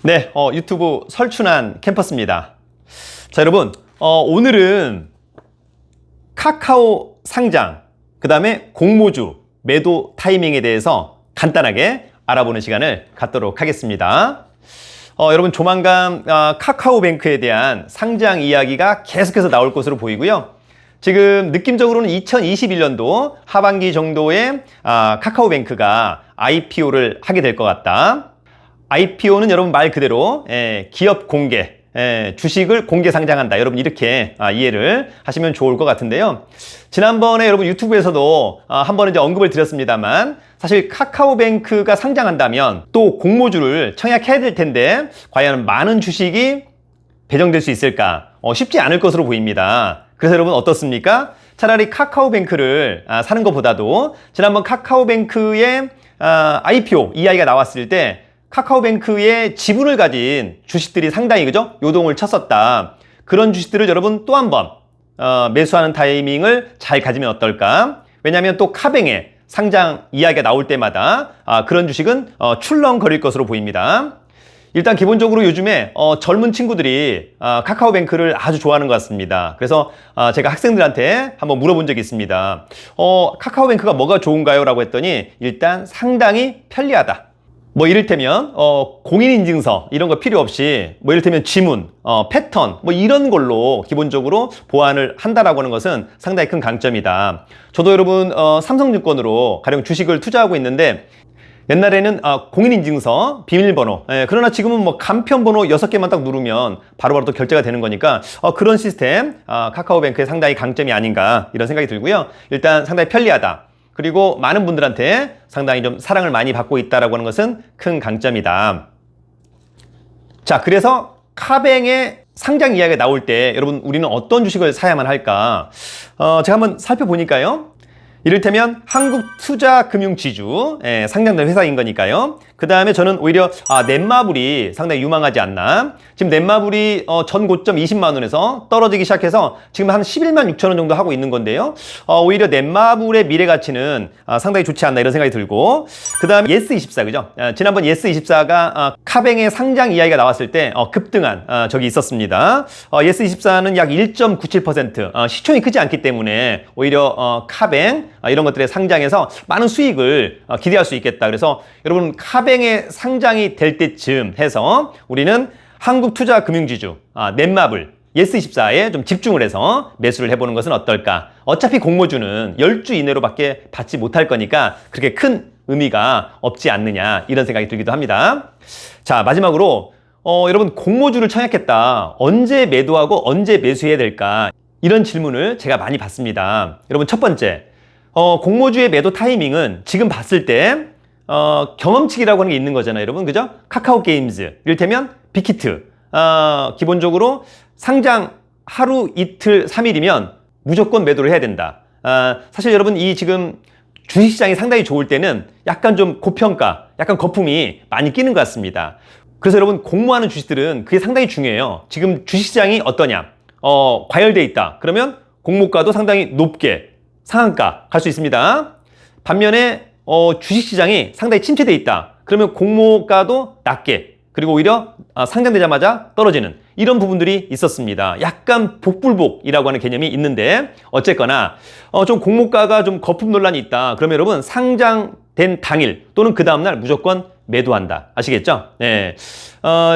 네, 유튜브 설춘환 캠퍼스입니다. 자, 여러분, 오늘은 카카오 상장, 그 다음에 공모주, 매도 타이밍에 대해서 간단하게 알아보는 시간을 갖도록 하겠습니다. 여러분, 조만간 카카오뱅크에 대한 상장 이야기가 계속해서 나올 것으로 보이고요. 지금 느낌적으로는 2021년도 하반기 정도에 카카오뱅크가 IPO를 하게 될 것 같다. IPO는 여러분 말 그대로 기업 공개, 주식을 공개 상장한다. 여러분 이렇게 이해를 하시면 좋을 것 같은데요. 지난번에 여러분 유튜브에서도 한번 이제 언급을 드렸습니다만 사실 카카오뱅크가 상장한다면 또 공모주를 청약해야 될 텐데 과연 많은 주식이 배정될 수 있을까? 쉽지 않을 것으로 보입니다. 그래서 여러분 어떻습니까? 차라리 카카오뱅크를 사는 것보다도 지난번 카카오뱅크의 IPO 이야기가 나왔을 때 카카오뱅크의 지분을 가진 주식들이 상당히 요동을 쳤었다. 그런 주식들을 여러분 또 한 번 매수하는 타이밍을 잘 가지면 어떨까? 왜냐하면 또 카뱅의 상장 이야기가 나올 때마다 그런 주식은 출렁거릴 것으로 보입니다. 일단 기본적으로 요즘에 젊은 친구들이 카카오뱅크를 아주 좋아하는 것 같습니다. 그래서 제가 학생들한테 한번 물어본 적이 있습니다. 카카오뱅크가 뭐가 좋은가요? 라고 했더니 일단 상당히 편리하다. 뭐 이를테면 공인인증서 이런 거 필요 없이 뭐 이를테면 지문, 패턴 뭐 이런 걸로 기본적으로 보완을 한다라고 하는 것은 상당히 큰 강점이다. 저도 여러분 삼성증권으로 가령 주식을 투자하고 있는데 옛날에는 공인인증서, 비밀번호, 그러나 지금은 뭐 간편번호 6개만 딱 누르면 바로바로 또 결제가 되는 거니까 그런 시스템 카카오뱅크의 상당히 강점이 아닌가 이런 생각이 들고요. 일단 상당히 편리하다. 그리고 많은 분들한테 상당히 좀 사랑을 많이 받고 있다라고 하는 것은 큰 강점이다. 자, 그래서 카뱅의 상장 이야기가 나올 때 여러분 우리는 어떤 주식을 사야만 할까? 제가 한번 살펴보니까요. 이를테면 한국투자금융지주 상장된 회사인 거니까요. 그 다음에 저는 오히려 넷마블이 상당히 유망하지 않나. 지금 넷마블이 전 고점 20만 원에서 떨어지기 시작해서 지금 한 11만 6천 원 정도 하고 있는 건데요. 오히려 넷마블의 미래 가치는 상당히 좋지 않나 이런 생각이 들고, 그 다음에 예스24 그죠? 지난번 예스24가 카뱅의 상장 이야기가 나왔을 때 급등한 적이 있었습니다. 예스24는 약 1.97%, 시총이 크지 않기 때문에 오히려 카뱅 이런 것들의 상장에서 많은 수익을 기대할 수 있겠다. 그래서 여러분 카뱅의 상장이 될 때쯤 해서 우리는 한국투자금융지주 넷마블 예스24에 좀 집중을 해서 매수를 해보는 것은 어떨까? 어차피 공모주는 10주 이내로밖에 받지 못할 거니까 그렇게 큰 의미가 없지 않느냐 이런 생각이 들기도 합니다. 자, 마지막으로 여러분 공모주를 청약했다. 언제 매도하고 언제 매수해야 될까? 이런 질문을 제가 많이 받습니다. 여러분 첫 번째, 공모주의 매도 타이밍은 지금 봤을 때 경험치기라고 하는 게 있는 거잖아요, 여러분. 그죠? 카카오 게임즈, 이를테면 빅히트. 기본적으로 상장 하루, 이틀, 3일이면 무조건 매도를 해야 된다. 사실 여러분 이 지금 주식시장이 상당히 좋을 때는 약간 좀 고평가, 약간 거품이 많이 끼는 것 같습니다. 그래서 여러분 공모하는 주식들은 그게 상당히 중요해요. 지금 주식시장이 어떠냐? 과열돼 있다. 그러면 공모가도 상당히 높게 상한가 갈 수 있습니다. 반면에 주식시장이 상당히 침체돼 있다. 그러면 공모가도 낮게, 그리고 오히려 상장되자마자 떨어지는 이런 부분들이 있었습니다. 약간 복불복이라고 하는 개념이 있는데 어쨌거나 좀 공모가가 좀 거품 논란이 있다. 그러면 여러분 상장된 당일 또는 그 다음날 무조건 매도한다. 아시겠죠? 네.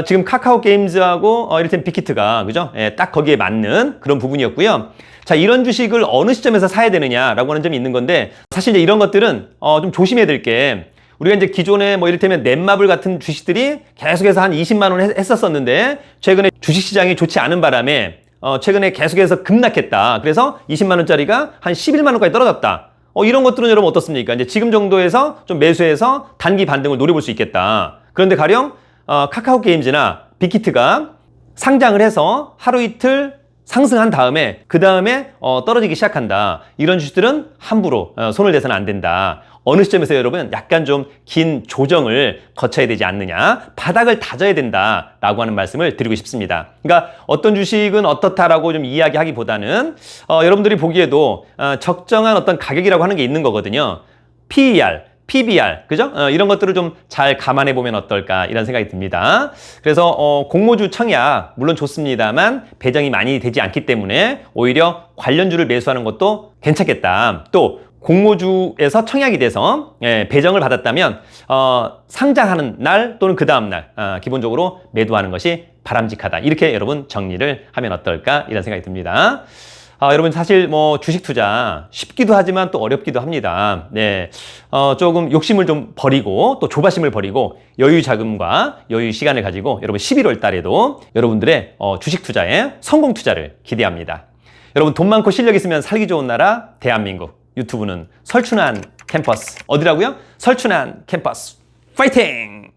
지금 카카오 게임즈하고 이를테면 빅히트가 그죠? 딱 거기에 맞는 그런 부분이었고요. 자, 이런 주식을 어느 시점에서 사야 되느냐라고 하는 점이 있는 건데 사실 이제 이런 것들은 좀 조심해야 될 게, 우리가 이제 기존에 뭐 이를테면 넷마블 같은 주식들이 계속해서 한 20만 원 했었었는데 최근에 주식시장이 좋지 않은 바람에 최근에 계속해서 급락했다. 그래서 20만 원짜리가 한 11만 원까지 떨어졌다. 이런 것들은 여러분 어떻습니까? 이제 지금 정도에서 좀 매수해서 단기 반등을 노려볼 수 있겠다. 그런데 가령 카카오 게임즈나 빅히트가 상장을 해서 하루 이틀 상승한 다음에 그 다음에 떨어지기 시작한다. 이런 주식들은 함부로 손을 대서는 안 된다. 어느 시점에서 여러분 약간 좀 긴 조정을 거쳐야 되지 않느냐, 바닥을 다져야 된다라고 하는 말씀을 드리고 싶습니다. 그러니까 어떤 주식은 어떻다라고 좀 이야기하기보다는 여러분들이 보기에도 적정한 어떤 가격이라고 하는 게 있는 거거든요. PER, PBR, 그죠? 이런 것들을 좀 잘 감안해 보면 어떨까 이런 생각이 듭니다. 그래서 공모주 청약 물론 좋습니다만 배정이 많이 되지 않기 때문에 오히려 관련주를 매수하는 것도 괜찮겠다. 또 공모주에서 청약이 돼서 배정을 받았다면 상장하는 날 또는 그 다음 날 기본적으로 매도하는 것이 바람직하다. 이렇게 여러분 정리를 하면 어떨까 이런 생각이 듭니다. 여러분 사실 뭐 주식 투자 쉽기도 하지만 또 어렵기도 합니다. 네, 조금 욕심을 좀 버리고 또 조바심을 버리고 여유 자금과 여유 시간을 가지고 여러분 11월 달에도 여러분들의 주식 투자에 성공 투자를 기대합니다. 여러분 돈 많고 실력 있으면 살기 좋은 나라 대한민국. 유튜브는 설춘한 캠퍼스. 어디라고요? 설춘한 캠퍼스. 파이팅!